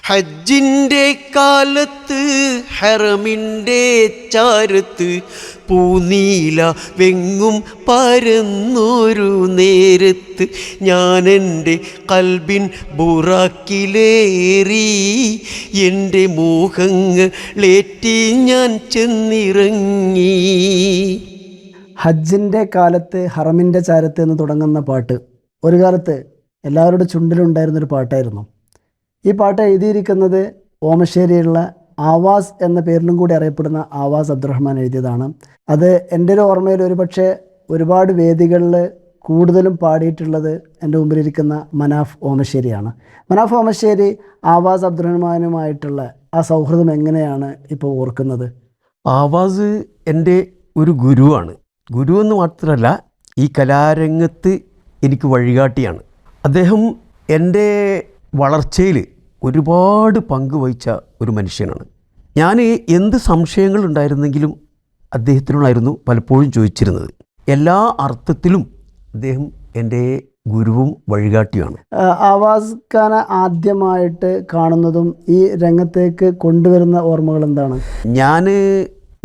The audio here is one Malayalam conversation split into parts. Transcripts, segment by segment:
ഹജ്ജിൻ്റെ കാലത്ത് ഹറമിൻ്റെ ചാരത്ത് പൂനീല വെങ്ങും പരന്നൊരു നേരത്ത് ഞാനെൻ്റെ കൽബിൻ ബുറാക്കിലേറി എൻ്റെ മോഹങ്ങളേറ്റി ഞാൻ ചെന്നിറങ്ങി. ഹജ്ജിൻ്റെ കാലത്ത് ഹറമിൻ്റെ ചാരത്ത് എന്ന് തുടങ്ങുന്ന പാട്ട് ഒരു കാലത്ത് എല്ലാവരുടെ ചുണ്ടിലുണ്ടായിരുന്നൊരു പാട്ടായിരുന്നു. ഈ പാട്ട് എഴുതിയിരിക്കുന്നത് ഓമശ്ശേരിയുള്ള ആവാസ് എന്ന പേരിലും കൂടി അറിയപ്പെടുന്ന ആവാസ് അബ്ദുറഹ്മാൻ എഴുതിയതാണ്. അത് എൻ്റെ ഒരു ഓർമ്മയിൽ ഒരുപക്ഷെ ഒരുപാട് വേദികളിൽ കൂടുതലും പാടിയിട്ടുള്ളത് എൻ്റെ മുമ്പിലിരിക്കുന്ന മനാഫ് ഓമശ്ശേരിയാണ്. മനാഫ് ഓമശ്ശേരി ആവാസ് അബ്ദുറഹ്മാനുമായിട്ടുള്ള ആ സൗഹൃദം എങ്ങനെയാണ് ഇപ്പോൾ ഓർക്കുന്നത്? ആവാസ് എൻ്റെ ഒരു ഗുരുവാണ്. ഗുരു എന്ന് മാത്രമല്ല, ഈ കലാരംഗത്ത് എനിക്ക് വഴികാട്ടിയാണ്. അദ്ദേഹം എൻ്റെ വളർച്ചയിൽ ഒരുപാട് പങ്ക് വഹിച്ച ഒരു മനുഷ്യനാണ്. ഞാൻ എന്ത് സംശയങ്ങളുണ്ടായിരുന്നെങ്കിലും അദ്ദേഹത്തിനോടായിരുന്നു പലപ്പോഴും ചോദിച്ചിരുന്നത്. എല്ലാ അർത്ഥത്തിലും അദ്ദേഹം എൻ്റെ ഗുരുവും വഴികാട്ടിയുമാണ്. ആവാസ് ഖാനെ ആദ്യമായിട്ട് കാണുന്നതും ഈ രംഗത്തേക്ക് കൊണ്ടുവരുന്ന ഓർമ്മകൾ എന്താണ്? ഞാൻ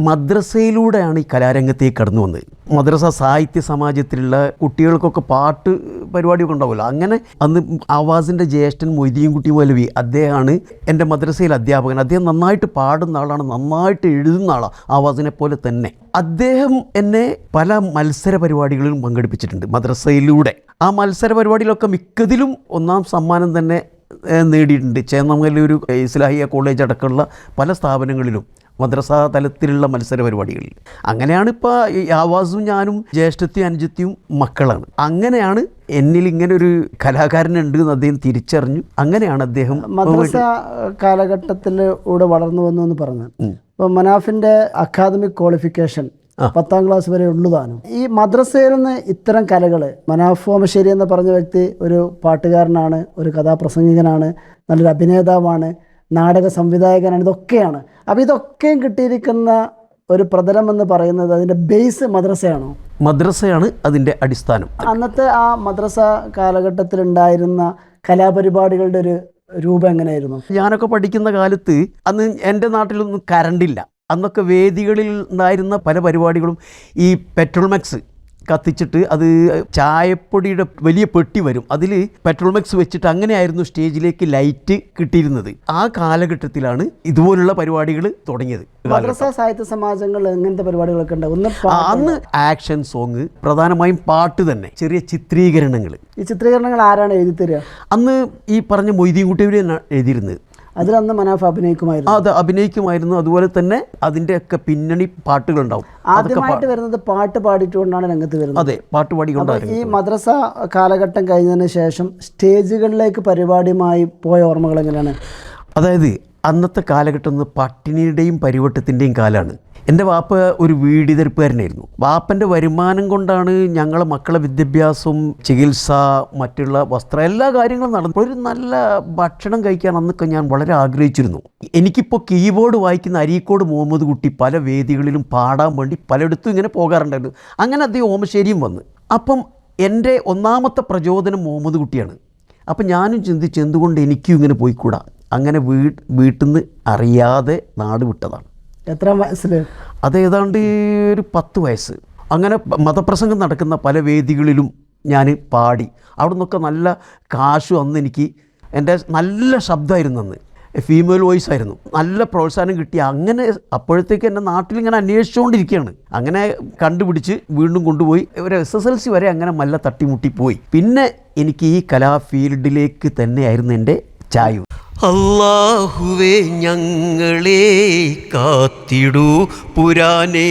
മദ്രസയിലൂടെയാണ് ഈ കലാരംഗത്തേക്ക് കടന്നു വന്നത്. മദ്രസ സാഹിത്യ സമാജത്തിലുള്ള കുട്ടികൾക്കൊക്കെ പാട്ട് പരിപാടിയൊക്കെ ഉണ്ടാവുമല്ലോ. അങ്ങനെ അന്ന് ആവാസിൻ്റെ ജ്യേഷ്ഠൻ മൊയ്തീൻകുട്ടി മൗലവി അദ്ദേഹമാണ് എൻ്റെ മദ്രസയിൽ അധ്യാപകൻ. അദ്ദേഹം നന്നായിട്ട് പാടുന്ന ആളാണ്, നന്നായിട്ട് എഴുതുന്ന ആളാണ്, ആവാസിനെ പോലെ തന്നെ. അദ്ദേഹം എന്നെ പല മത്സര പരിപാടികളിലും പങ്കെടുപ്പിച്ചിട്ടുണ്ട് മദ്രസയിലൂടെ. ആ മത്സര പരിപാടിയിലൊക്കെ മിക്കതിലും ഒന്നാം സമ്മാനം തന്നെ നേടിയിട്ടുണ്ട്. ചേന്നമംഗലൂർ ഇസ്ലാഹിയ കോളേജ് അടക്കമുള്ള പല സ്ഥാപനങ്ങളിലും മദ്രസ തലത്തിലുള്ള മത്സര പരിപാടികളിൽ. അങ്ങനെയാണ് ഇപ്പോൾ ഈ ആവാസും ഞാനും ജ്യേഷ്ഠത്തെയും അനുജത്തെയും മക്കളാണ്. അങ്ങനെയാണ് എന്നിൽ ഇങ്ങനെ ഒരു കലാകാരനുണ്ട് എന്ന് അദ്ദേഹം തിരിച്ചറിഞ്ഞു. അങ്ങനെയാണ് അദ്ദേഹം മദ്രസ കാലഘട്ടത്തിലൂടെ വളർന്നു വന്നു എന്ന് പറഞ്ഞു. ഇപ്പോൾ മനാഫിൻ്റെ അക്കാദമിക് ക്വാളിഫിക്കേഷൻ 10ാം ക്ലാസ് വരെ ഉള്ളതാനും. ഈ മദ്രസയിൽ നിന്ന് ഇത്തരം കലകൾ, മനാഫ് ഓമശ്ശേരി എന്ന് പറഞ്ഞ വ്യക്തി ഒരു പാട്ടുകാരനാണ്, ഒരു കഥാപ്രസംഗികനാണ്, നല്ലൊരു അഭിനേതാവാണ്, നാടക സംവിധായകനാണ്, ഇതൊക്കെയാണ്. അപ്പോൾ ഇതൊക്കെയും കിട്ടിയിരിക്കുന്ന ഒരു പ്രതലം എന്ന് പറയുന്നത് അതിൻ്റെ ബേസ് മദ്രസയാണോ? മദ്രസയാണ് അതിൻ്റെ അടിസ്ഥാനം. അന്നത്തെ ആ മദ്രസ കാലഘട്ടത്തിലുണ്ടായിരുന്ന കലാപരിപാടികളുടെ ഒരു രൂപം എങ്ങനെയായിരുന്നു? ഞാനൊക്കെ പഠിക്കുന്ന കാലത്ത് അന്ന് എൻ്റെ നാട്ടിലൊന്നും കറണ്ടില്ല. അന്നൊക്കെ വേദികളിൽ ഉണ്ടായിരുന്ന പല പരിപാടികളും ഈ പെട്രോൾ മാക്സ് കത്തിച്ചിട്ട് അത് ചായപ്പൊടിയുടെ വലിയ പെട്ടി വരും, അതിൽ പെട്രോൾ മാക്സ് വെച്ചിട്ട് അങ്ങനെയായിരുന്നു സ്റ്റേജിലേക്ക് ലൈറ്റ് കിട്ടിയിരുന്നത്. ആ കാലഘട്ടത്തിലാണ് ഇതുപോലുള്ള പരിപാടികൾ തുടങ്ങിയത്. മദ്രസ സാഹിത്യ സമാജങ്ങൾ എങ്ങനത്തെ പരിപാടികളൊക്കെ ഉണ്ട്? അന്ന് ആക്ഷൻ സോങ്, പ്രധാനമായും പാട്ട് തന്നെ, ചെറിയ ചിത്രീകരണങ്ങൾ. ഈ ചിത്രീകരണങ്ങൾ ആരാണ് എഴുതി തരിക? അന്ന് ഈ പറഞ്ഞ മൊയ്തീൻകുട്ടി എഴുതിയിരുന്നത്. അതിലന്ന് മനാഫ് അഭിനയിക്കുമായിരുന്നു. അത് അഭിനയിക്കുമായിരുന്നു. അതുപോലെ തന്നെ അതിൻ്റെയൊക്കെ പിന്നണി പാട്ടുകളുണ്ടാവും. ആദ്യമായിട്ട് വരുന്നത് പാട്ട് പാടിയിട്ടുകൊണ്ടാണ് രംഗത്ത് വരുന്നത്. അതെ, പാട്ട് പാടിക്കൊണ്ടായിരുന്നു. ഈ മദ്രസ കാലഘട്ടം കഴിഞ്ഞതിന് ശേഷം സ്റ്റേജുകളിലേക്ക് പരിപാടിയുമായി പോയ ഓർമ്മകൾ എങ്ങനെയാണ്? അതായത് അന്നത്തെ കാലഘട്ടം പട്ടിണിയുടെയും പരിവട്ടത്തിൻ്റെയും കാലമാണ്. എൻ്റെ വാപ്പ ഒരു വീടിതരിപ്പുകാരനായിരുന്നു. വാപ്പൻ്റെ വരുമാനം കൊണ്ടാണ് ഞങ്ങളെ മക്കളെ വിദ്യാഭ്യാസവും ചികിത്സ, മറ്റുള്ള വസ്ത്രം, എല്ലാ കാര്യങ്ങളും നടന്നു. ഒരു നല്ല ഭക്ഷണം കഴിക്കാൻ അന്നൊക്കെ ഞാൻ വളരെ ആഗ്രഹിച്ചിരുന്നു. എനിക്കിപ്പോൾ കീബോർഡ് വായിക്കുന്ന അരീക്കോട് മുഹമ്മദ് കുട്ടി പല വേദികളിലും പാടാൻ വേണ്ടി പലയിടത്തും ഇങ്ങനെ പോകാറുണ്ടായിരുന്നു. അങ്ങനെ അദ്ദേഹം ഓമശ്ശേരിയും വന്ന്. അപ്പം എൻ്റെ ഒന്നാമത്തെ പ്രചോദനം മുഹമ്മദ് കുട്ടിയാണ്. അപ്പം ഞാനും ചിന്തിച്ച് എന്തുകൊണ്ട് എനിക്കും ഇങ്ങനെ പോയിക്കൂടാ. അങ്ങനെ വീട്ടിൽ നിന്ന് അറിയാതെ നാട് വിട്ടതാണ്. എത്ര വയസ്സിൽ? അത് ഏതാണ്ട് ഒരു 10 വയസ്സ്. അങ്ങനെ മതപ്രസംഗം നടക്കുന്ന പല വേദികളിലും ഞാൻ പാടി. അവിടെ നിന്നൊക്കെ നല്ല കാശും അന്ന് എനിക്ക്, എൻ്റെ നല്ല ശബ്ദമായിരുന്നു, അന്ന് ഫീമെയിൽ വോയിസ് ആയിരുന്നു, നല്ല പ്രോത്സാഹനം കിട്ടി. അങ്ങനെ അപ്പോഴത്തേക്ക് എൻ്റെ നാട്ടിലിങ്ങനെ അന്വേഷിച്ചുകൊണ്ടിരിക്കുകയാണ്. അങ്ങനെ കണ്ടുപിടിച്ച് വീണ്ടും കൊണ്ടുപോയി ഒരു SSLC വരെ അങ്ങനെ നല്ല തട്ടിമുട്ടിപ്പോയി. പിന്നെ എനിക്ക് ഈ കലാ ഫീൽഡിലേക്ക് തന്നെയായിരുന്നു എൻ്റെ ചായ്വ്. അല്ലാഹുവേ ഞങ്ങളെ കാത്തിടൂ പുരാനേ,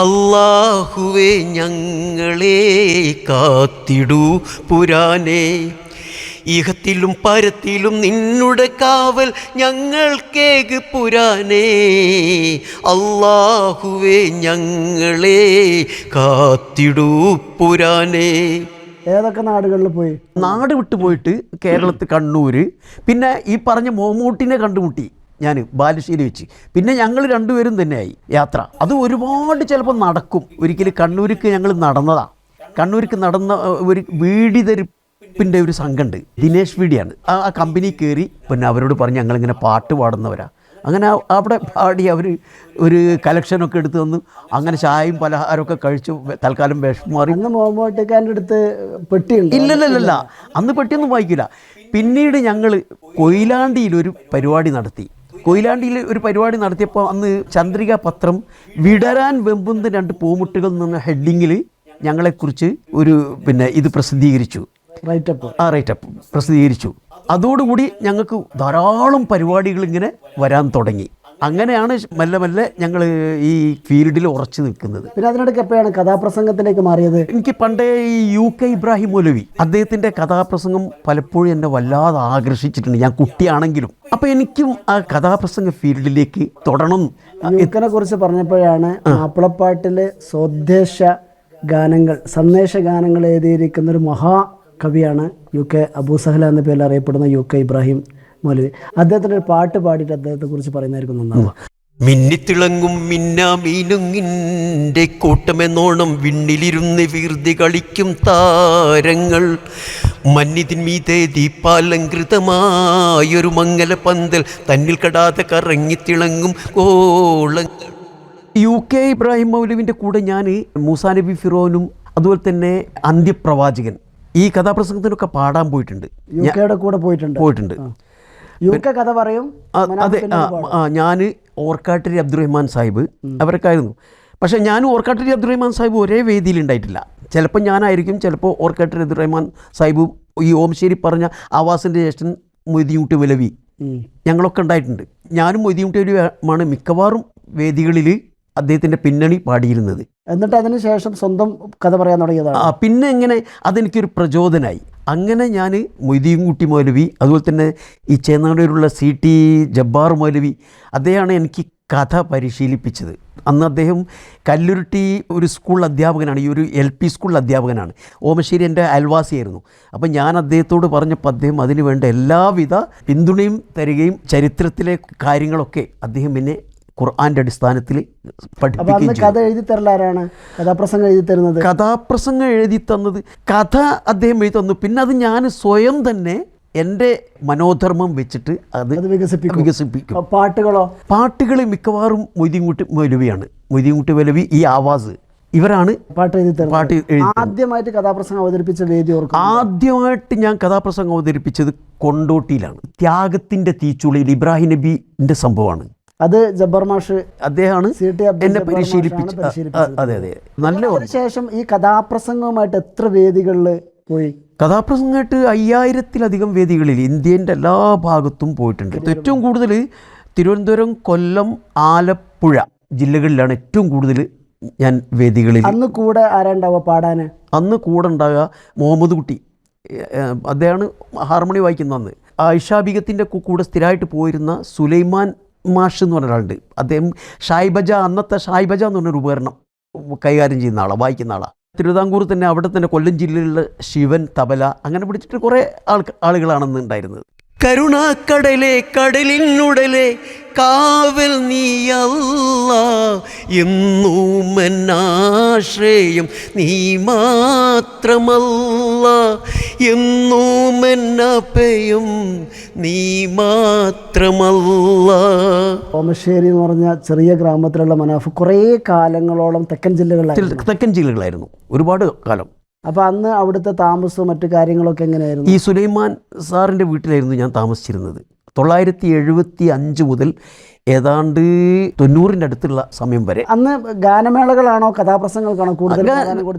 അല്ലാഹുവേ ഞങ്ങളെ കാത്തിടൂ പുരാനേ, ഇഹത്തിലും പരത്തിലും നിന്നുടെ കാവൽ ഞങ്ങൾക്കേക് പുരാനേ, അല്ലാഹുവേ ഞങ്ങളെ കാത്തിടൂ പുരാനേ. ഏതൊക്കെ നാടുകളിൽ പോയി? നാട് വിട്ടു പോയിട്ട് കേരളത്തിൽ കണ്ണൂർ, പിന്നെ ഈ പറഞ്ഞ മോമൂട്ടിനെ കണ്ടുമുട്ടി ഞാൻ ബാലുശ്ശേരി വെച്ച്. പിന്നെ ഞങ്ങൾ രണ്ടുപേരും തന്നെയായി യാത്ര. അത് ഒരുപാട് ചിലപ്പോൾ നടക്കും. ഒരിക്കലും കണ്ണൂർക്ക് ഞങ്ങൾ നടന്നതാണ്. കണ്ണൂർക്ക് നടന്ന ഒരു വീടിതരി പിന്നെ ഒരു സംഘമുണ്ട്, ദിനേശ് വീഡിയാണ്. ആ കമ്പനി കയറി പിന്നെ അവരോട് പറഞ്ഞ് ഞങ്ങളിങ്ങനെ പാട്ട് പാടുന്നവരാ. അങ്ങനെ അവിടെ പാടി അവർ ഒരു കലക്ഷനൊക്കെ എടുത്ത് തന്നു. അങ്ങനെ ചായയും പലഹാരമൊക്കെ കഴിച്ചു തൽക്കാലം വിഷം മാറി. അന്ന് മുഹമ്മദ് അടുത്ത് പെട്ടിയുണ്ട്? ഇല്ലല്ലല്ല, അന്ന് പെട്ടിയൊന്നും വായിക്കില്ല. പിന്നീട് ഞങ്ങൾ കൊയിലാണ്ടിയിലൊരു പരിപാടി നടത്തി. കൊയിലാണ്ടിയിൽ ഒരു പരിപാടി നടത്തിയപ്പോൾ അന്ന് ചന്ദ്രിക പത്രം വിടരാൻ വെമ്പുന്ന 2 പൂമുട്ടുകൾ എന്ന ഹെഡിങ്ങിൽ ഞങ്ങളെക്കുറിച്ച് ഒരു പിന്നെ ഇത് പ്രസിദ്ധീകരിച്ചു. റൈറ്റപ്പ് പ്രസിദ്ധീകരിച്ചു. അതോടുകൂടി ഞങ്ങൾക്ക് ധാരാളം പരിപാടികൾ ഇങ്ങനെ വരാൻ തുടങ്ങി. അങ്ങനെയാണ് മെല്ലെ മെല്ലെ ഞങ്ങൾ ഈ ഫീൽഡിൽ ഉറച്ചു നിൽക്കുന്നത്. പിന്നെ അതിനിടയ്ക്ക് എപ്പോഴാണ് കഥാപ്രസംഗത്തിലേക്ക് മാറിയത്? എനിക്ക് പണ്ടേ ഈ UK ഇബ്രാഹിം മൗലവി അദ്ദേഹത്തിൻ്റെ കഥാപ്രസംഗം പലപ്പോഴും എന്നെ വല്ലാതെ ആകർഷിച്ചിട്ടുണ്ട്, ഞാൻ കുട്ടിയാണെങ്കിലും. അപ്പോൾ എനിക്കും ആ കഥാപ്രസംഗ ഫീൽഡിലേക്ക് തുടരണം. യുക്കനെ കുറിച്ച് പറഞ്ഞപ്പോഴാണ് മാപ്പിളപ്പാട്ടിലെ സ്വദേശ ഗാനങ്ങൾ, സന്ദേശ ഗാനങ്ങൾ എഴുതിയിരിക്കുന്ന ഒരു മഹാകവിയാണ് UK അബൂ സഹല എന്ന പേരിൽ അറിയപ്പെടുന്ന UK ഇബ്രാഹിം മൗലവി. അദ്ദേഹത്തിൻ്റെ ഒരു പാട്ട് പാടിയിട്ട് അദ്ദേഹത്തെ കുറിച്ച് പറയുന്നതായിരിക്കും നന്നാവുക. മിന്നിത്തിളങ്ങും മിന്നാമീനുങ്ങിൻ്റെ കൂട്ടമെന്നോണം വിണ്ണിലിരുന്ന് വീർതി കളിക്കും താരങ്ങൾ, മന്നിതിന്മീതെ ദീപാലങ്കൃതമായൊരു മംഗല പന്തൽ തന്നിൽ കടാതെ കറങ്ങിത്തിളങ്ങും കോളങ്ങൾ. UK ഇബ്രാഹിം മൗലവിൻ്റെ കൂടെ ഞാൻ മൂസാ നബി ഫിറോനും അതുപോലെ തന്നെ അന്ത്യപ്രവാചകൻ ഈ കഥാപ്രസംഗത്തിനൊക്കെ പാടാൻ പോയിട്ടുണ്ട്. യുക്കയുടെ കൂടെ പോയിട്ടുണ്ട്. യുക്ക കഥ പറയും. അതെ, ഞാൻ ഓർക്കാട്ടിരി അബ്ദുറഹ്മാൻ സാഹിബ് അവരൊക്കെ ആയിരുന്നു. പക്ഷേ ഞാനും ഓർക്കാട്ടിരി അബ്ദുറഹ്മാൻ സാഹിബ് ഒരേ വേദിയിൽ ഉണ്ടായിട്ടില്ല. ചിലപ്പോൾ ഞാനായിരിക്കും, ചിലപ്പോൾ ഓർക്കാട്ടിരി അബ്ദുറഹ്മാൻ സാഹിബും ഈ ഓംശ്ശേരി പറഞ്ഞ ആവാസിൻ്റെ ജ്യേഷ്ഠൻ മൊയ്തീൻകുട്ടി മൗലവി ഞങ്ങളൊക്കെ ഉണ്ടായിട്ടുണ്ട്. ഞാനും മൊയ്തീൻകുട്ടി മൗലവിയാണ് മിക്കവാറും വേദികളിൽ അദ്ദേഹത്തിൻ്റെ പിന്നണി പാടിയിരുന്നത്. എന്നിട്ട് അതിന് ശേഷം സ്വന്തം കഥ പറയാൻ തുടങ്ങിയതാണ്. പിന്നെ എങ്ങനെ അതെനിക്കൊരു പ്രചോദനമായി. അങ്ങനെ ഞാൻ മൊയ്തീൻകുട്ടി മൗലവി അതുപോലെ തന്നെ ഈ ചേന്നാടൂരുള്ള CT ജബ്ബാർ മൗലവി അദ്ദേഹമാണ് എനിക്ക് കഥ പരിശീലിപ്പിച്ചത്. അന്ന് അദ്ദേഹം കല്ലുരുട്ടി ഒരു സ്കൂൾ അധ്യാപകനാണ്, ഈ ഒരു LP സ്കൂൾ അധ്യാപകനാണ്. ഓമശ്ശേരി എൻ്റെ അയൽവാസിയായിരുന്നു. അപ്പം ഞാൻ അദ്ദേഹത്തോട് പറഞ്ഞപ്പോൾ അദ്ദേഹം അതിന് വേണ്ട എല്ലാവിധ പിന്തുണയും തരികയും ചരിത്രത്തിലെ കാര്യങ്ങളൊക്കെ അദ്ദേഹം എന്നെ ഖുർആൻ്റെ അടിസ്ഥാനത്തിൽ പഠിപ്പിക്കുകയും ചെയ്തു. കഥ എഴുതി തരലാരാണ്? കഥാപ്രസംഗം എഴുതി തരുന്നത്? കഥാപ്രസംഗം എഴുതി തന്നത് കഥ അദ്ദേഹം എഴുതി തന്നു. പിന്നെ അത് ഞാൻ സ്വയം തന്നെ എൻ്റെ മനോധർമ്മം വെച്ചിട്ട് അത് വികസിപ്പിക്കും. പാട്ടുകൾ മിക്കവാറും മൊയ്തീൻകുട്ടി മൗലവിയാണ്. മൊയ്തീൻകുട്ടി മൗലവി, ഈ ആവാസ്, ഇവരാണ് പാട്ട് എഴുതി. ആദ്യമായിട്ട് കഥാപ്രസംഗം അവതരിപ്പിച്ച വേദി ഓർക്കും? ആദ്യമായിട്ട് ഞാൻ കഥാപ്രസംഗം അവതരിപ്പിച്ചത് കൊണ്ടോട്ടിയിലാണ്. ത്യാഗത്തിൻ്റെ തീച്ചുളയിൽ ഇബ്രാഹിം നബിൻ്റെ സംഭവമാണ്. അത് ജബ്ബാർ മാഷ് അദ്ദേഹമാണ് എന്നെ പരിശീലിപ്പിച്ചത്. അതെ അതെ, നല്ല. ശേഷം ഈ കഥാപ്രസംഗവുമായിട്ട് എത്ര വേദികളിൽ പോയി? കഥാപ്രസംഗമായിട്ട് 5000-ലധികം വേദികളിൽ ഇന്ത്യൻ്റെ എല്ലാ ഭാഗത്തും പോയിട്ടുണ്ട്. ഏറ്റവും കൂടുതൽ തിരുവനന്തപുരം, കൊല്ലം, ആലപ്പുഴ ജില്ലകളിലാണ് ഏറ്റവും കൂടുതൽ ഞാൻ വേദികളിൽ. അന്ന് കൂടെ ആരാണ്ടാവുക പാടാൻ? അന്ന് കൂടെ ഉണ്ടാകുക മുഹമ്മദ് കുട്ടി, അദ്ദേഹമാണ് ഹാർമണി വായിക്കുന്ന. അന്ന് ഐഷാബികത്തിൻ്റെ കൂടെ സ്ഥിരമായിട്ട് പോയിരുന്ന സുലൈമാൻ മാഷ് എന്ന് പറഞ്ഞ ഒരാളുണ്ട്. അദ്ദേഹം ഷായ്ബജ, അന്നത്തെ ഷായ്ബജ എന്ന് പറഞ്ഞൊരു ഉപകരണം കൈകാര്യം ചെയ്യുന്ന ആളാണ്, വായിക്കുന്ന ആളാണ്. തിരുവിതാംകൂർ തന്നെ, അവിടെ തന്നെ കൊല്ലം ജില്ലയിലുള്ള ശിവൻ തബല അങ്ങനെ പിടിച്ചിട്ട് കുറേ ആളുകളാണെന്ന് ഉണ്ടായിരുന്നത്. കരുണാക്കടലെ കടലിനുടലെ കാവൽ നീയല്ല, എന്നൂമെന്നാശ്രയം നീ മാത്രമല്ല, എന്നൂമെന്നപയം നീ മാത്രമല്ല. ഓമശ്ശേരി എന്ന് പറഞ്ഞ ചെറിയ ഗ്രാമത്തിലുള്ള മനാഫ് കുറേ കാലങ്ങളോളം തെക്കൻ ജില്ലകളായിരുന്നു, ഒരുപാട് കാലം. അപ്പോൾ അന്ന് അവിടുത്തെ താമസവും മറ്റു കാര്യങ്ങളൊക്കെ എങ്ങനെയായിരുന്നു? ഈ സുലൈമാൻ സാറിൻ്റെ വീട്ടിലായിരുന്നു ഞാൻ താമസിച്ചിരുന്നത്. 975 മുതൽ ഏതാണ്ട് 90-ന്റെ അടുത്തുള്ള സമയം വരെ. അന്ന് ഗാനമേളകളാണോ കഥാപ്രസംഗങ്ങൾക്കാണോ കൂടുതൽ?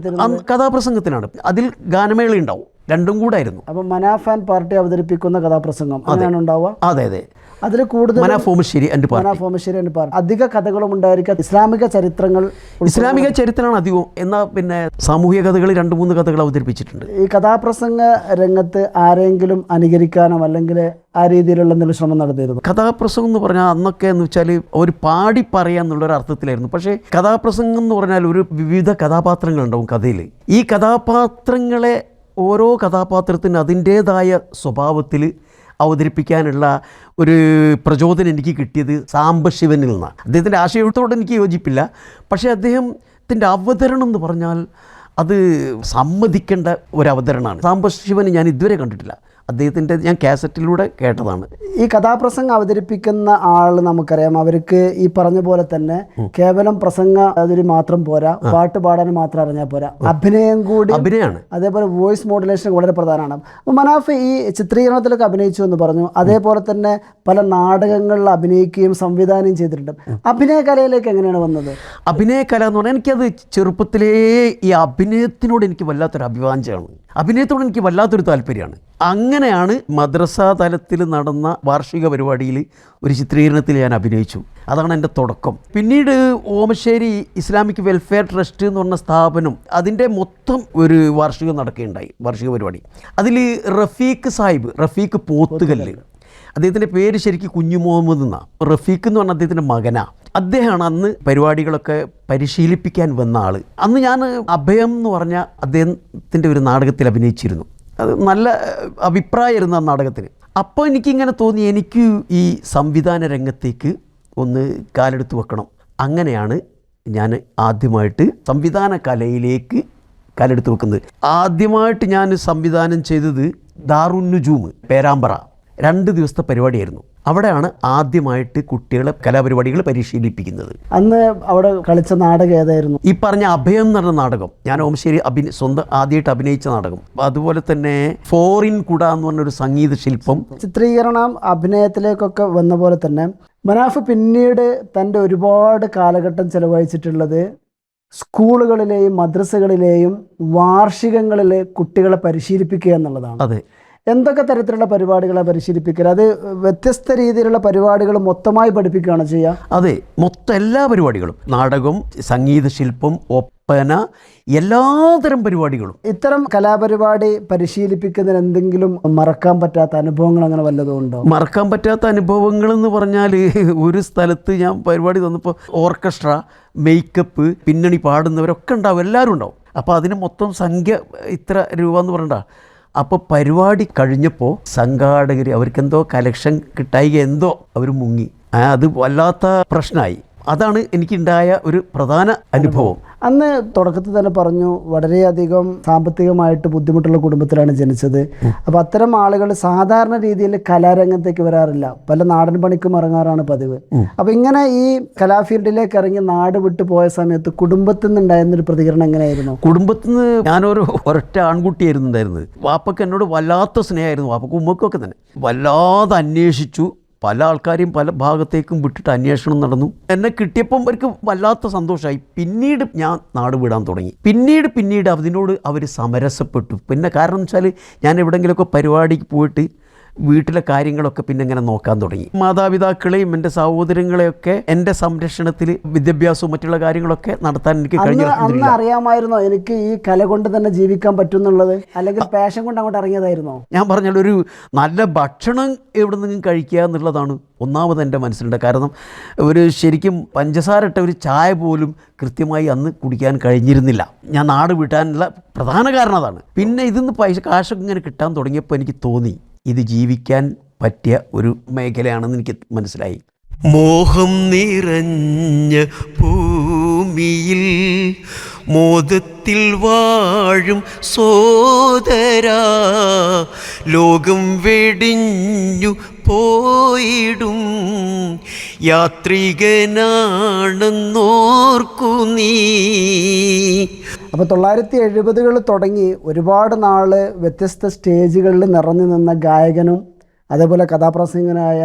കഥാപ്രസംഗത്തിനാണ്. അതിൽ ഗാനമേള ഉണ്ടാവും, രണ്ടും കൂടെ ആയിരുന്നു. അപ്പം മനാഫ് ആൻഡ് പാർട്ടി അവതരിപ്പിക്കുന്ന കഥാപ്രസംഗം അങ്ങനെയാണ് ഉണ്ടാവുക? അതെ അതെ. അതിൽ കൂടുതൽ മനാഫ് ഓമശ്ശേരി ആൻഡ് പാർട്ടി. അധിക കഥകളും ഉണ്ടായിരിക്കും. ഇസ്ലാമിക ചരിത്രമാണ് അധികവും. എന്നാൽ പിന്നെ സാമൂഹിക കഥകൾ 2-3 കഥകൾ അവതരിപ്പിച്ചിട്ടുണ്ട്. ഈ കഥാപ്രസംഗ രംഗത്ത് ആരെങ്കിലും അനുകരിക്കാനോ അല്ലെങ്കിൽ ആ രീതിയിലുള്ള എന്തെങ്കിലും ശ്രമം നടത്തിയിരുന്നു? കഥാപ്രസംഗം എന്ന് പറഞ്ഞാൽ അന്നൊക്കെ എന്ന് വെച്ചാൽ ഒരു പാടി പറയാന്നുള്ളൊരു അർത്ഥത്തിലായിരുന്നു. പക്ഷേ കഥാപ്രസംഗം എന്ന് പറഞ്ഞാൽ ഒരു വിവിധ കഥാപാത്രങ്ങളുണ്ടാവും കഥയിൽ. ഈ കഥാപാത്രങ്ങളെ ഓരോ കഥാപാത്രത്തിന് അതിൻ്റേതായ സ്വഭാവത്തിൽ അവതരിപ്പിക്കാനുള്ള ഒരു പ്രചോദനം എനിക്ക് കിട്ടിയത് സാംബശിവനിൽ നിന്നാണ്. അദ്ദേഹത്തിൻ്റെ ആശയത്തോട് എനിക്ക് യോജിപ്പില്ല, പക്ഷേ അദ്ദേഹത്തിൻ്റെ അവതരണം എന്ന് പറഞ്ഞാൽ അത് സമ്മതിക്കേണ്ട ഒരു അവതരണമാണ്. സാംബശിവന് ഞാൻ ഇതുവരെ കണ്ടിട്ടില്ല. അദ്ദേഹത്തിൻ്റെ ഞാൻ കാസറ്റിലൂടെ കേട്ടതാണ്. ഈ കഥാപ്രസംഗം അവതരിപ്പിക്കുന്ന ആൾ നമുക്കറിയാം, അവർക്ക് ഈ പറഞ്ഞ പോലെ തന്നെ കേവലം പ്രസംഗ അതിൽ മാത്രം പോരാ, പാട്ട് പാടാൻ മാത്രം അറിഞ്ഞാൽ പോരാ, അഭിനയം കൂടി അഭിനയമാണ്. അതേപോലെ വോയിസ് മോഡുലേഷൻ വളരെ പ്രധാനമാണ്. അപ്പോൾ മനാഫ് ഈ ചിത്രീകരണത്തിലൊക്കെ അഭിനയിച്ചു എന്ന് പറഞ്ഞു, അതേപോലെ തന്നെ പല നാടകങ്ങളിൽ അഭിനയിക്കുകയും സംവിധാനം ചെയ്തിട്ടുണ്ട്. അഭിനയ കലയിലേക്ക് എങ്ങനെയാണ് വന്നത്? അഭിനയ കല എന്ന് പറഞ്ഞാൽ എനിക്കത് ചെറുപ്പത്തിലേ ഈ അഭിനയത്തിനോട് എനിക്ക് വല്ലാത്തൊരു അഭിവാഞ്ചമാണ്. അഭിനയത്തോട് എനിക്ക് വല്ലാത്തൊരു താല്പര്യമാണ്. അങ്ങനെയാണ് മദ്രസ തലത്തിൽ നടന്ന വാർഷിക പരിപാടിയിൽ ഒരു ചിത്രീകരണത്തിൽ ഞാൻ അഭിനയിച്ചു. അതാണ് എൻ്റെ തുടക്കം. പിന്നീട് ഓമശ്ശേരി ഇസ്ലാമിക് വെൽഫെയർ ട്രസ്റ്റ് എന്ന് പറഞ്ഞ സ്ഥാപനം, അതിൻ്റെ മൊത്തം ഒരു വാർഷികം നടക്കുകയുണ്ടായി, വാർഷിക പരിപാടി. അതിൽ റഫീഖ് പോത്തുകല്ല്, അദ്ദേഹത്തിൻ്റെ പേര് ശരിക്കും കുഞ്ഞു മുഹമ്മദ് എന്നാണ്. റഫീഖ് എന്ന് പറഞ്ഞാൽ അദ്ദേഹത്തിൻ്റെ മകനാണ്. അദ്ദേഹമാണ് അന്ന് പരിപാടികളൊക്കെ പരിശീലിപ്പിക്കാൻ വന്ന ആൾ. അന്ന് ഞാൻ അഭയം എന്ന് പറഞ്ഞ അദ്ദേഹത്തിൻ്റെ ഒരു നാടകത്തിൽ അഭിനയിച്ചിരുന്നു. അത് നല്ല അഭിപ്രായമായിരുന്നു ആ നാടകത്തിന്. അപ്പോൾ എനിക്കിങ്ങനെ തോന്നി, എനിക്ക് ഈ സംവിധാന രംഗത്തേക്ക് ഒന്ന് കാലെടുത്ത് വെക്കണം. അങ്ങനെയാണ് ഞാൻ ആദ്യമായിട്ട് സംവിധാന കലയിലേക്ക് കാലെടുത്ത് വെക്കുന്നത്. ആദ്യമായിട്ട് ഞാൻ സംവിധാനം ചെയ്തത് ദാറുന്നുജൂം പേരാമ്പ്ര 2 ദിവസത്തെ പരിപാടിയായിരുന്നു. അവിടെയാണ് ആദ്യമായിട്ട് കുട്ടികളെ കലാപരിപാടികൾ പരിശീലിപ്പിക്കുന്നത്. അന്ന് അവിടെ കളിച്ച നാടകം ഏതായിരുന്നു? ഈ പറഞ്ഞ അഭയം എന്ന് പറഞ്ഞ നാടകം, ഞാൻ ഓമശ്ശേരി സ്വന്തം ആദ്യമായിട്ട് അഭിനയിച്ച നാടകം. അതുപോലെ തന്നെ ഫോറിൻ കുട എന്ന് പറഞ്ഞൊരു സംഗീത ശില്പം. ചിത്രീകരണം അഭിനയത്തിലേക്കൊക്കെ വന്ന പോലെ തന്നെ മനാഫ് പിന്നീട് തൻ്റെ ഒരുപാട് കാലഘട്ടം ചെലവഴിച്ചിട്ടുള്ളത് സ്കൂളുകളിലെയും മദ്രസകളിലെയും വാർഷികങ്ങളിൽ കുട്ടികളെ പരിശീലിപ്പിക്കുക എന്നുള്ളതാണ്. അതെ. എന്തൊക്കെ തരത്തിലുള്ള പരിപാടികളെ പരിശീലിപ്പിക്കുക? അത് വ്യത്യസ്ത രീതിയിലുള്ള പരിപാടികൾ മൊത്തമായി പഠിപ്പിക്കുകയാണ് ചെയ്യുക? അതെ, മൊത്തം എല്ലാ പരിപാടികളും, നാടകം, സംഗീത ശില്പം, ഒപ്പന, എല്ലാതരം പരിപാടികളും. ഇത്തരം കലാപരിപാടി പരിശീലിപ്പിക്കുന്നതിന് എന്തെങ്കിലും മറക്കാൻ പറ്റാത്ത അനുഭവങ്ങൾ അങ്ങനെ വല്ലതും ഉണ്ടോ? മറക്കാൻ പറ്റാത്ത അനുഭവങ്ങൾ എന്ന് പറഞ്ഞാൽ, ഒരു സ്ഥലത്ത് ഞാൻ പരിപാടി തന്നപ്പോൾ ഓർക്കസ്ട്ര, മേക്കപ്പ്, പിന്നണി പാടുന്നവരൊക്കെ ഉണ്ടാവും, എല്ലാവരും ഉണ്ടാവും. അപ്പോൾ അതിന് മൊത്തം സംഖ്യ ഇത്ര രൂപ എന്ന് പറയണ്ട. അപ്പോൾ പരിപാടി കഴിഞ്ഞപ്പോൾ സംഘാടകർ അവർക്കെന്തോ കലക്ഷൻ കിട്ടായി എന്തോ അവർ മുങ്ങി. അത് വല്ലാത്ത പ്രശ്നമായി. അതാണ് എനിക്കുണ്ടായ ഒരു പ്രധാന അനുഭവം. അന്ന് തുടക്കത്തിൽ തന്നെ പറഞ്ഞു, വളരെയധികം സാമ്പത്തികമായിട്ട് ബുദ്ധിമുട്ടുള്ള കുടുംബത്തിലാണ് ജനിച്ചത്. അപ്പോൾ അത്തരം ആളുകൾ സാധാരണ രീതിയിൽ കലാരംഗത്തേക്ക് വരാറില്ല, പല നാടൻ പണിക്കും ഇറങ്ങാറാണ് പതിവ്. അപ്പോൾ ഇങ്ങനെ ഈ കലാഫീൽഡിലേക്ക് ഇറങ്ങി നാട് വിട്ടു പോയ സമയത്ത് കുടുംബത്തിൽ നിന്നുണ്ടായിരുന്നൊരു പ്രതികരണം എങ്ങനെയായിരുന്നു? കുടുംബത്തിൽ നിന്ന് ഞാനൊരു ഒരൊറ്റ ആൺകുട്ടിയായിരുന്നു ഉണ്ടായിരുന്നത്. വാപ്പക്ക് എന്നോട് വല്ലാത്ത സ്നേഹമായിരുന്നു, വാപ്പക്കും ഉമ്മക്കൊക്കെ തന്നെ. വല്ലാതെ അന്വേഷിച്ചു, പല ആൾക്കാരെയും പല ഭാഗത്തേക്കും വിട്ടിട്ട് അന്വേഷണം നടന്നു. എന്നെ കിട്ടിയപ്പം അവർക്ക് വല്ലാത്ത സന്തോഷമായി. പിന്നീട് ഞാൻ നാട് വിടാൻ തുടങ്ങി. പിന്നീട് അതിനോട് അവർ സമരസപ്പെട്ടു. പിന്നെ കാരണം വെച്ചാൽ ഞാൻ എവിടെയെങ്കിലുമൊക്കെ പരിപാടിക്ക് പോയിട്ട് വീട്ടിലെ കാര്യങ്ങളൊക്കെ പിന്നെ ഇങ്ങനെ നോക്കാൻ തുടങ്ങി. മാതാപിതാക്കളെയും എൻ്റെ സഹോദരങ്ങളെയൊക്കെ എൻ്റെ സംരക്ഷണത്തിൽ വിദ്യാഭ്യാസവും മറ്റുള്ള കാര്യങ്ങളൊക്കെ നടത്താൻ എനിക്ക് കഴിഞ്ഞു. അന്ന് അറിയാമായിരുന്നോ എനിക്ക് ഈ കല കൊണ്ട് തന്നെ ജീവിക്കാൻ പറ്റുന്നുള്ളത്, അല്ലെങ്കിൽ പാഷൻ കൊണ്ട് അങ്ങോട്ട് ഇറങ്ങിയതായിരുന്നോ? ഞാൻ പറഞ്ഞാൽ ഒരു നല്ല ഭക്ഷണം എവിടെ നിന്നും കഴിക്കുക എന്നുള്ളതാണ് ഒന്നാമത് എൻ്റെ മനസ്സിലുണ്ട്. കാരണം ഒരു ശരിക്കും പഞ്ചസാര ഇട്ട ഒരു ചായ പോലും കൃത്യമായി അന്ന് കുടിക്കാൻ കഴിഞ്ഞിരുന്നില്ല. ഞാൻ നാട് വിട്ടാനുള്ള പ്രധാന കാരണം അതാണ്. പിന്നെ ഇതിന്ന് കാശൊക്കെ ഇങ്ങനെ കിട്ടാൻ തുടങ്ങിയപ്പോൾ എനിക്ക് തോന്നി ഇത് ജീവിക്കാൻ പറ്റിയ ഒരു മേഖലയാണെന്ന് എനിക്ക് മനസ്സിലായി. മോഹം നിറഞ്ഞ ഭൂമിയിൽ മോദത്തിൽ വാഴും സോദരാ, ലോകം വെടിഞ്ഞു പോയിടും യാത്രികനാണെന്നോർക്കു നീ. അപ്പോൾ 1970 തുടങ്ങി ഒരുപാട് നാൾ വ്യത്യസ്ത സ്റ്റേജുകളിൽ നിറഞ്ഞു നിന്ന ഗായകനും അതേപോലെ കഥാപ്രസംഗനായ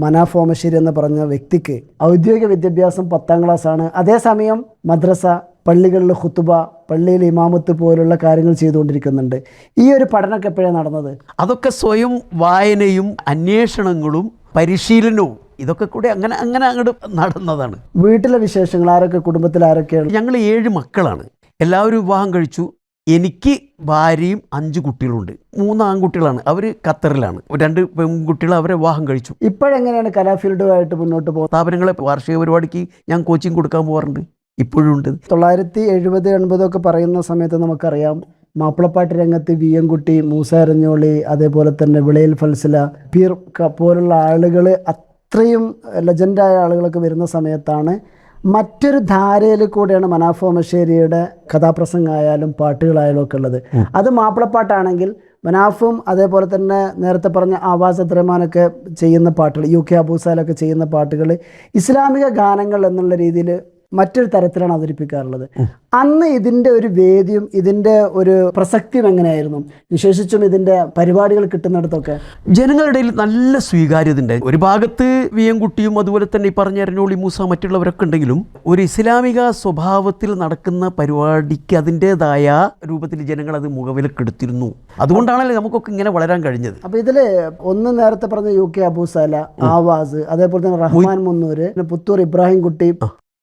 മനാഫ് ഓമശ്ശേരി എന്ന് പറഞ്ഞ വ്യക്തിക്ക് ഔദ്യോഗിക വിദ്യാഭ്യാസം 10ാം ക്ലാസ്സാണ്. അതേസമയം മദ്രസ, പള്ളികളിൽ ഖുതുബ, പള്ളിയിൽ ഇമാമത്ത് പോലുള്ള കാര്യങ്ങൾ ചെയ്തുകൊണ്ടിരിക്കുന്നുണ്ട്. ഈ ഒരു പഠനമൊക്കെ എപ്പോഴാണ് നടന്നത്? അതൊക്കെ സ്വയം വായനയും അന്വേഷണങ്ങളും പരിശീലനവും ഇതൊക്കെ കൂടി അങ്ങനെ അങ്ങോട്ട് നടന്നതാണ്. വീട്ടിലെ വിശേഷങ്ങൾ, ആരൊക്കെ, കുടുംബത്തിൽ ആരൊക്കെയാണ്? ഞങ്ങൾ 7 മക്കളാണ്. എല്ലാവരും വിവാഹം കഴിച്ചു. എനിക്ക് ഭാര്യയും 5 കുട്ടികളുണ്ട്. 3 ആൺകുട്ടികളാണ്, അവർ ഖത്തറിലാണ്. 2 പെൺകുട്ടികൾ, അവരെ വിവാഹം കഴിച്ചു. ഇപ്പോഴെങ്ങനെയാണ് കലാഫീൽഡുമായിട്ട് മുന്നോട്ട് പോകുന്നത്? സ്ഥാപനങ്ങളെ വാർഷിക പരിപാടിക്ക് ഞാൻ കോച്ചിങ് കൊടുക്കാൻ പോകാറുണ്ട്, ഇപ്പോഴും ഉണ്ട്. 1970-80 ഒക്കെ പറയുന്ന സമയത്ത് നമുക്കറിയാം മാപ്പിളപ്പാട്ട് രംഗത്ത് വി എം കുട്ടി, മൂസ എരഞ്ഞോളി, അതേപോലെ തന്നെ വിളയിൽ ഫൽസില, പീർ പോലുള്ള ആളുകൾ, അത്രയും ലെജൻഡായ ആളുകളൊക്കെ വരുന്ന സമയത്താണ് മറ്റൊരു ധാരയിൽ കൂടെയാണ് മനാഫ് ഓമശ്ശേരിയുടെ കഥാപ്രസംഗമായാലും പാട്ടുകളായാലും ഒക്കെ ഉള്ളത്. അത് മാപ്പിളപ്പാട്ടാണെങ്കിൽ മനാഫും അതേപോലെ തന്നെ നേരത്തെ പറഞ്ഞ ആവാസ് അബ്ദുറഹ്മാനൊക്കെ ചെയ്യുന്ന പാട്ടുകൾ, UK അബൂസാലൊക്കെ ചെയ്യുന്ന പാട്ടുകൾ ഇസ്ലാമിക ഗാനങ്ങൾ എന്നുള്ള രീതിയിൽ മറ്റൊരു തരത്തിലാണ് അവതരിപ്പിക്കാറുള്ളത്. അന്ന് ഇതിൻ്റെ ഒരു വേദിയും ഇതിൻ്റെ ഒരു പ്രസക്തിയും എങ്ങനെയായിരുന്നു? വിശേഷിച്ചും ഇതിൻ്റെ പരിപാടികൾ കിട്ടുന്നിടത്തൊക്കെ ജനങ്ങളുടെ ഇടയിൽ നല്ല സ്വീകാര്യത ഉണ്ട്. ഒരു ഭാഗത്ത് VM കുട്ടിയും അതുപോലെ തന്നെ ഈ പറഞ്ഞ എരഞ്ഞോളി മൂസ മറ്റുള്ളവരൊക്കെ ഉണ്ടെങ്കിലും ഒരു ഇസ്ലാമിക സ്വഭാവത്തിൽ നടക്കുന്ന പരിപാടിക്ക് അതിൻ്റെതായ രൂപത്തിൽ ജനങ്ങൾ അത് മുഖവിലക്കെടുത്തിരുന്നു. അതുകൊണ്ടാണല്ലോ നമുക്കൊക്കെ ഇങ്ങനെ വളരാൻ കഴിഞ്ഞത്. അപ്പോൾ ഇതിൽ ഒന്ന് നേരത്തെ പറഞ്ഞ UK അബൂസാല, ആവാസ്, അതേപോലെ തന്നെ റഹ്മാൻ മുന്നൂർ, പുത്തൂർ ഇബ്രാഹിം കുട്ടി,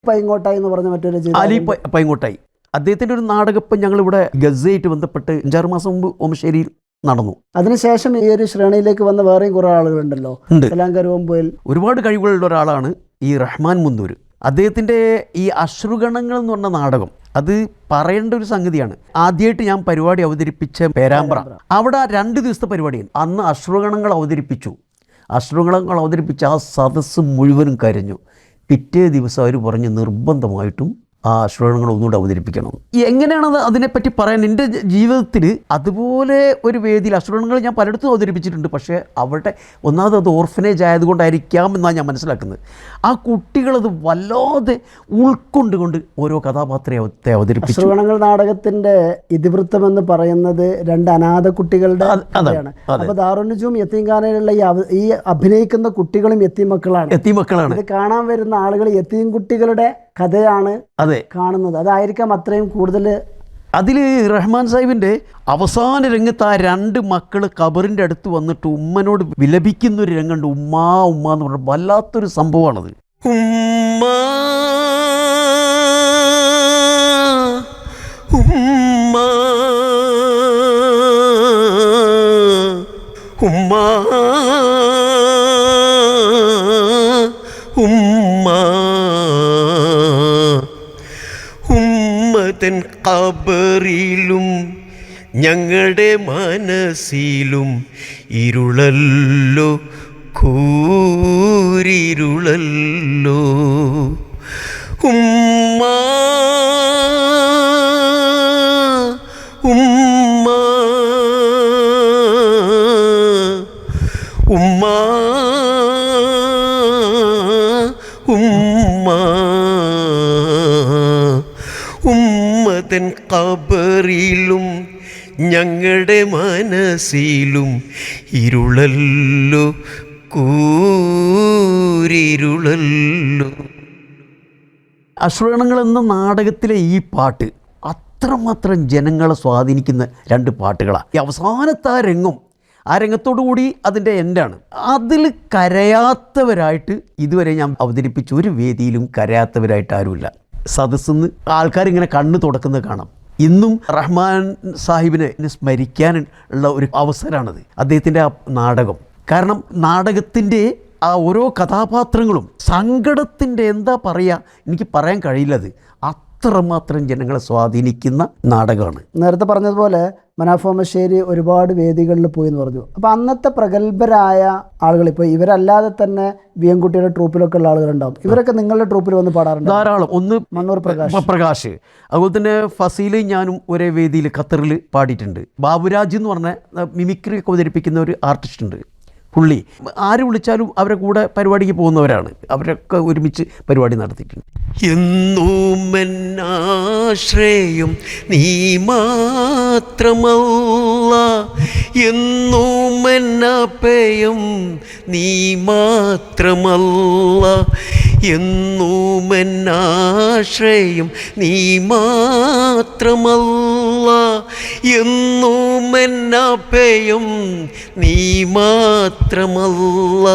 പൈങ്ങോട്ടായി എന്ന് പറഞ്ഞ മറ്റൊരു അലി പൈങ്ങോട്ടായി, അദ്ദേഹത്തിൻ്റെ ഒരു നാടകപ്പം ഞങ്ങളിവിടെ ഗസയായിട്ട് ബന്ധപ്പെട്ട് 5-6 മാസം മുമ്പ് ഓമശ്ശേരിയിൽ നടന്നു. അതിനുശേഷം ഈ ഒരു ശ്രേണിയിലേക്ക് വന്ന വേറെയും കുറേ ആളുകളുണ്ടല്ലോ. കലാങ്കരുവമ്പുയിൽ ഒരുപാട് കഴിവുകളുള്ള ഒരാളാണ് ഈ റഹ്മാൻ മുന്നൂർ. അദ്ദേഹത്തിൻ്റെ ഈ അശ്രുഗണങ്ങൾ എന്ന് പറഞ്ഞ നാടകം അത് പറയേണ്ട ഒരു സംഗതിയാണ്. ആദ്യമായിട്ട് ഞാൻ പരിപാടി അവതരിപ്പിച്ച പേരാമ്പ്ര, അവിടെ 2 ദിവസത്തെ പരിപാടിയാണ്. അന്ന് അശ്രുഗണങ്ങൾ അവതരിപ്പിച്ചു. അശ്രുഗണങ്ങൾ അവതരിപ്പിച്ച ആ സദസ്സ് മുഴുവനും കരഞ്ഞു. പിറ്റേ ദിവസം അവർ പറഞ്ഞ് നിർബന്ധമായിട്ടും ആ അശ്രുഗണങ്ങൾ ഒന്നുകൂടെ അവതരിപ്പിക്കണം. എങ്ങനെയാണത് അതിനെപ്പറ്റി പറയാൻ? എൻ്റെ ജീവിതത്തിൽ അതുപോലെ ഒരു വേദിയിൽ അശ്രുഗണങ്ങൾ ഞാൻ പലയിടത്തും അവതരിപ്പിച്ചിട്ടുണ്ട്. പക്ഷേ അവിടെ ഒന്നാമത് അത് ഓർഫനേജ് ആയതുകൊണ്ടായിരിക്കാം എന്നാണ് ഞാൻ മനസ്സിലാക്കുന്നത്. ആ കുട്ടികളത് വല്ലാതെ ഉൾക്കൊണ്ടുകൊണ്ട് ഓരോ കഥാപാത്രത്തെ അവതരിപ്പിച്ചു. അശ്രുഗണങ്ങൾ നാടകത്തിൻ്റെ ഇതിവൃത്തം എന്ന് പറയുന്നത് 2 അനാഥ കുട്ടികളുടെ കഥയാണ്. അപ്പോൾ ദാറുന്നജൂം യത്തീംഖാനയിലുള്ള ഈ അഭിനയിക്കുന്ന കുട്ടികളും യത്തീമക്കളാണ്. ഇത് കാണാൻ വരുന്ന ആളുകൾ യത്തീം കുട്ടികളുടെ കഥയാണ് കാണുന്നത്. അതായിരിക്കാം അത്രയും കൂടുതൽ. അതിൽ റഹ്മാൻ സാഹിബിൻ്റെ അവസാന രംഗത്ത് ആ 2 മക്കൾ ഖബറിൻ്റെ അടുത്ത് വന്നിട്ട് ഉമ്മനോട് വിലപിക്കുന്നൊരു രംഗമുണ്ട്. ഉമ്മാ ഉമ്മ എന്ന് പറഞ്ഞാൽ വല്ലാത്തൊരു സംഭവമാണത്. ഉമ്മ ഉമ്മ ഉമ്മ ഉമ്മ ഉമ്മതൻ ഖബറിലും ഞങ്ങളുടെ മനസ്സിലും ഇരുളല്ലോ കൂരിരുളല്ലോ. ഉമ്മ ഉമ്മ ഉമ്മ ഉമ്മ ഉമ്മതൻ ഖബറിലും ഞങ്ങളുടെ മനസ്സിലും ഇരുളല്ലോ കൂരിരുളല്ലോ. അശ്രുഗണങ്ങൾ എന്ന നാടകത്തിലെ ഈ പാട്ട് അത്രമാത്രം ജനങ്ങളെ സ്വാധീനിക്കുന്ന 2 പാട്ടുകളാണ്. ഈ അവസാനത്തെ ആ രംഗത്തോടു കൂടി അതിൻ്റെ എൻഡാണ്. അതിൽ കരയാത്തവരായിട്ട് ഇതുവരെ ഞാൻ അവതരിപ്പിച്ച ഒരു വേദിയിലും കരയാത്തവരായിട്ട് ആരുമില്ല. സദസ്സിന്ന് ആൾക്കാരിങ്ങനെ കണ്ണ് തുടക്കുന്നത് കാണാം. ഇന്നും റഹ്മാൻ സാഹിബിനെ സ്മരിക്കാൻ ഉള്ള ഒരു അവസരമാണത് അദ്ദേഹത്തിൻ്റെ ആ നാടകം. കാരണം നാടകത്തിൻ്റെ ആ ഓരോ കഥാപാത്രങ്ങളും സങ്കടത്തിൻ്റെ എന്താ പറയുക, എനിക്ക് പറയാൻ കഴിയില്ലത്. അത്രമാത്രം ജനങ്ങളെ സ്വാധീനിക്കുന്ന നാടകമാണ്. നേരത്തെ പറഞ്ഞതുപോലെ മനാഫ് ഓമശ്ശേരി ഒരുപാട് വേദികളിൽ പോയി എന്ന് പറഞ്ഞു. അപ്പോൾ അന്നത്തെ പ്രഗത്ഭരായ ആളുകൾ, ഇപ്പോൾ ഇവരല്ലാതെ തന്നെ VM കുട്ടിയുടെ ട്രൂപ്പിലൊക്കെ ഉള്ള ആളുകളുണ്ടാവും. ഇവരൊക്കെ നിങ്ങളുടെ ട്രൂപ്പിൽ വന്ന് പാടാറുണ്ട്? ധാരാളം. ഒന്ന് മണ്ണൂർ പ്രകാശ്, അതുപോലെ തന്നെ ഫസീലും ഞാനും ഒരേ വേദിയിൽ ഖത്തറിൽ പാടിയിട്ടുണ്ട്. ബാബുരാജ് എന്ന് പറഞ്ഞ മിമിക്രി ഒക്കെ അവതരിപ്പിക്കുന്ന ഒരു ആർട്ടിസ്റ്റ് ഉണ്ട്. പുള്ളി ആര് വിളിച്ചാലും അവരെ കൂടെ പരിപാടിക്ക് പോകുന്നവരാണ്. അവരൊക്കെ ഒരുമിച്ച് പരിപാടി നടത്തിയിട്ടുണ്ട്. എന്നൂമെന്നാശ്രയം നീ മാത്രമല്ല, എന്നൂമെന്നപയം നീ മാത്രമല്ല, എന്നൂമെന്നാശ്രയം നീ മാത്രമല്ല, എന്നൂമെന്നപയം നീ മാത്രമല്ല.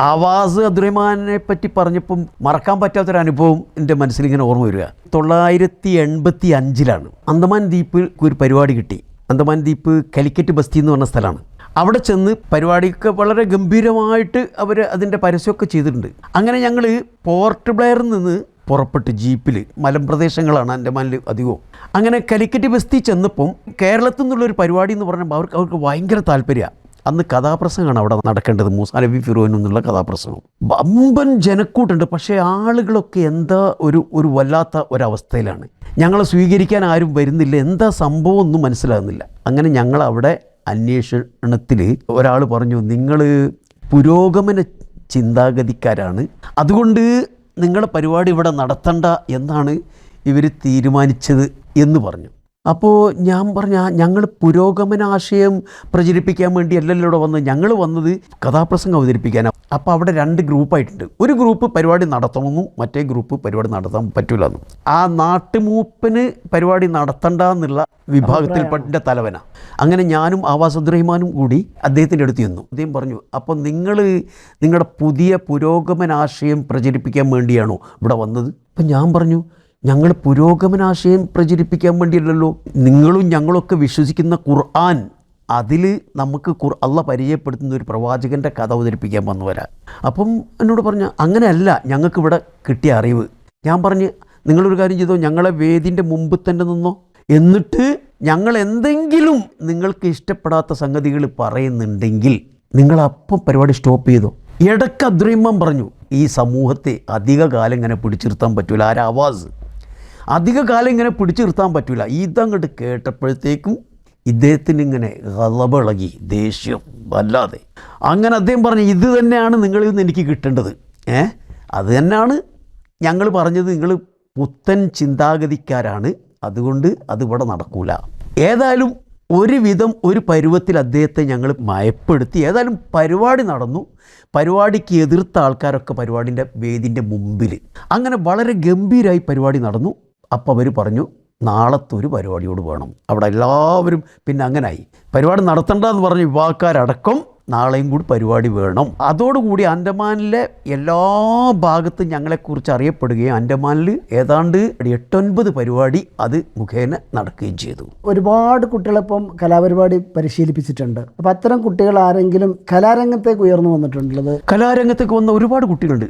ആവാസ് അബ്ദുറഹ്മാനെ പറ്റി പറഞ്ഞപ്പം മറക്കാൻ പറ്റാത്തൊരനുഭവം എൻ്റെ മനസ്സിലിങ്ങനെ ഓർമ്മ വരിക. 985 അന്തമാൻ ദ്വീപിൽ ഒരു പരിപാടി കിട്ടി. അന്തമാൻ ദ്വീപ് കാലിക്കറ്റ് ബസ്തി എന്ന് പറഞ്ഞ സ്ഥലമാണ്. അവിടെ ചെന്ന് പരിപാടിയൊക്കെ വളരെ ഗംഭീരമായിട്ട് അവർ അതിൻ്റെ പരസ്യമൊക്കെ ചെയ്തിട്ടുണ്ട്. അങ്ങനെ ഞങ്ങൾ പോർട്ട് ബ്ലെയറിൽ നിന്ന് പുറപ്പെട്ട് ജീപ്പിൽ, മലമ്പ്രദേശങ്ങളാണ് അന്തമാനിൽ അധികവും. അങ്ങനെ കാലിക്കറ്റ് ബസ്തി ചെന്നപ്പം കേരളത്തിൽ നിന്നുള്ളൊരു പരിപാടി എന്ന് പറഞ്ഞപ്പോൾ അവർക്ക് ഭയങ്കര താല്പര്യമാണ്. അന്ന് കഥാപ്രസംഗമാണ് അവിടെ നടക്കേണ്ടത്, മൂസാ നബി ഫിറോൻ എന്നുള്ള കഥാപ്രസംഗം. വമ്പൻ ജനക്കൂട്ടുണ്ട്. പക്ഷേ ആളുകളൊക്കെ എന്താ ഒരു വല്ലാത്ത ഒരവസ്ഥയിലാണ്. ഞങ്ങളെ സ്വീകരിക്കാൻ ആരും വരുന്നില്ല, എന്താ സംഭവം ഒന്നും മനസ്സിലാകുന്നില്ല. അങ്ങനെ ഞങ്ങളവിടെ അന്വേഷണത്തിൽ ഒരാൾ പറഞ്ഞു, നിങ്ങൾ പുരോഗമന ചിന്താഗതിക്കാരാണ്, അതുകൊണ്ട് നിങ്ങളെ പരിപാടി ഇവിടെ നടത്തണ്ട എന്നാണ് ഇവർ തീരുമാനിച്ചത് എന്ന് പറഞ്ഞു. അപ്പോൾ ഞാൻ പറഞ്ഞ ഞങ്ങൾ പുരോഗമനാശയം പ്രചരിപ്പിക്കാൻ വേണ്ടി അല്ലല്ലോ ഇവിടെ വന്നത്, ഞങ്ങൾ വന്നത് കഥാപ്രസംഗം അവതരിപ്പിക്കാനാണ്. അപ്പോൾ അവിടെ 2 ഗ്രൂപ്പായിട്ടുണ്ട്. ഒരു ഗ്രൂപ്പ് പരിപാടി നടത്തണമെന്നും മറ്റേ ഗ്രൂപ്പ് പരിപാടി നടത്താൻ പറ്റൂലെന്നും. ആ നാട്ടുമൂപ്പന് പരിപാടി നടത്തണ്ട എന്നുള്ള വിഭാഗത്തിൽപ്പെട്ട തലവനാണ്. അങ്ങനെ ഞാനും ആവാസ് അബ്ദുറഹിമാനും കൂടി അദ്ദേഹത്തിൻ്റെ അടുത്ത് ചെന്നു. അദ്ദേഹം പറഞ്ഞു, അപ്പോൾ നിങ്ങളുടെ പുതിയ പുരോഗമനാശയം പ്രചരിപ്പിക്കാൻ വേണ്ടിയാണോ ഇവിടെ വന്നത്? അപ്പം ഞാൻ പറഞ്ഞു, ഞങ്ങൾ പുരോഗമനാശയം പ്രചരിപ്പിക്കാൻ വേണ്ടിയല്ലല്ലോ, നിങ്ങളും ഞങ്ങളൊക്കെ വിശ്വസിക്കുന്ന ഖുർആൻ, അതിൽ നമുക്ക് അള്ളാഹ് പരിചയപ്പെടുത്തുന്ന ഒരു പ്രവാചകൻ്റെ കഥ അവതരിപ്പിക്കാൻ വന്നു വരാൻ. അപ്പം എന്നോട് പറഞ്ഞു, അങ്ങനെയല്ല ഞങ്ങൾക്കിവിടെ കിട്ടിയ അറിവ്. ഞാൻ പറഞ്ഞ്, നിങ്ങളൊരു കാര്യം ചെയ്തോ, ഞങ്ങളെ വേദിൻ്റെ മുമ്പ് തന്നെ നിന്നോ, എന്നിട്ട് ഞങ്ങൾ എന്തെങ്കിലും നിങ്ങൾക്ക് ഇഷ്ടപ്പെടാത്ത സംഗതികൾ പറയുന്നുണ്ടെങ്കിൽ നിങ്ങളപ്പം പരിപാടി സ്റ്റോപ്പ് ചെയ്തോ. ഇടയ്ക്ക് അബ്ദുറഹിമാൻ പറഞ്ഞു, ഈ സമൂഹത്തെ അധിക കാലം ഇങ്ങനെ പിടിച്ചു നിർത്താൻ പറ്റൂല, ആവാസ് അധിക കാലം ഇങ്ങനെ പിടിച്ചു നിർത്താൻ പറ്റൂല. ഇതങ്ങോട്ട് കേട്ടപ്പോഴത്തേക്കും ഇദ്ദേഹത്തിന് ഇങ്ങനെ ഗളബിളകി, ദേഷ്യം വല്ലാതെ. അങ്ങനെ അദ്ദേഹം പറഞ്ഞു, ഇത് തന്നെയാണ് നിങ്ങളിൽ നിന്ന് എനിക്ക് കിട്ടേണ്ടത്, അത് തന്നെയാണ് ഞങ്ങൾ പറഞ്ഞത്, നിങ്ങൾ പുത്തൻ ചിന്താഗതിക്കാരാണ്, അതുകൊണ്ട് അതിവിടെ നടക്കൂല. ഏതായാലും ഒരുവിധം ഒരു പരുവത്തിൽ അദ്ദേഹത്തെ ഞങ്ങൾ മയപ്പെടുത്തി. ഏതായാലും പരിപാടി നടന്നു. പരിപാടിക്ക് എതിർത്ത ആൾക്കാരൊക്കെ പരിപാടിൻ്റെ വേദിൻ്റെ മുമ്പിൽ. അങ്ങനെ വളരെ ഗംഭീരമായി പരിപാടി നടന്നു. അപ്പോൾ അവർ പറഞ്ഞു, നാളത്തെ ഒരു പരിപാടിയോട് വേണം. അവിടെ എല്ലാവരും പിന്നെ അങ്ങനായി, പരിപാടി നടത്തണ്ടെന്ന് പറഞ്ഞ് വിഭാഗക്കാരടക്കം നാളെയും കൂടി പരിപാടി വേണം. അതോടുകൂടി അൻഡമാനിലെ എല്ലാ ഭാഗത്തും ഞങ്ങളെക്കുറിച്ച് അറിയപ്പെടുകയും അൻഡമാനിൽ ഏതാണ്ട് 8-9 പരിപാടി അത് മുഖേന നടക്കുകയും ചെയ്തു. ഒരുപാട് കുട്ടികളിപ്പം കലാപരിപാടി പരിശീലിപ്പിച്ചിട്ടുണ്ട്. അപ്പം അത്തരം കുട്ടികൾ ആരെങ്കിലും കലാരംഗത്തേക്ക് ഉയർന്നു വന്നിട്ടുള്ളത്? കലാരംഗത്തേക്ക് വന്ന ഒരുപാട് കുട്ടികളുണ്ട്.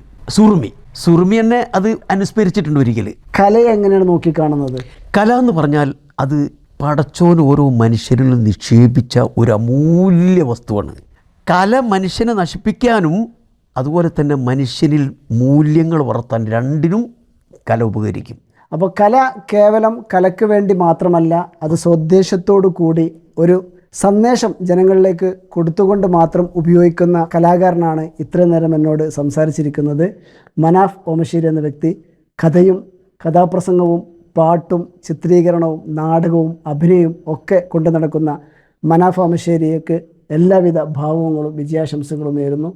സുറുമി തന്നെ അത് അനുസ്മരിച്ചിട്ടുണ്ട് ഒരിക്കൽ. കലയെ എങ്ങനെയാണ് നോക്കിക്കാണുന്നത്? കല എന്ന് പറഞ്ഞാൽ അത് പടച്ചോൻ ഓരോ മനുഷ്യരിലും നിക്ഷേപിച്ച ഒരു അമൂല്യ വസ്തുവാണ്. കല മനുഷ്യനെ നശിപ്പിക്കാനും അതുപോലെ തന്നെ മനുഷ്യനിൽ മൂല്യങ്ങൾ വളർത്താൻ രണ്ടിനും കല ഉപകരിക്കും. അപ്പോൾ കല കേവലം കലയ്ക്ക് വേണ്ടി മാത്രമല്ല, അത് സ്വദേശത്തോടു കൂടി ഒരു സന്ദേശം ജനങ്ങളിലേക്ക് കൊടുത്തുകൊണ്ട് മാത്രം ഉപയോഗിക്കുന്ന കലാകാരനാണ് ഇത്രയും നേരം എന്നോട് സംസാരിച്ചിരിക്കുന്നത്. മനാഫ് ഓമശ്ശേരി എന്ന വ്യക്തി കഥയും കഥാപ്രസംഗവും പാട്ടും ചിത്രീകരണവും നാടകവും അഭിനയവും ഒക്കെ കൊണ്ടു നടക്കുന്ന മനാഫ് ഓമശ്ശേരിയേക്ക് എല്ലാവിധ ഭാവങ്ങളും വിജയാശംസകളും നേരുന്നു.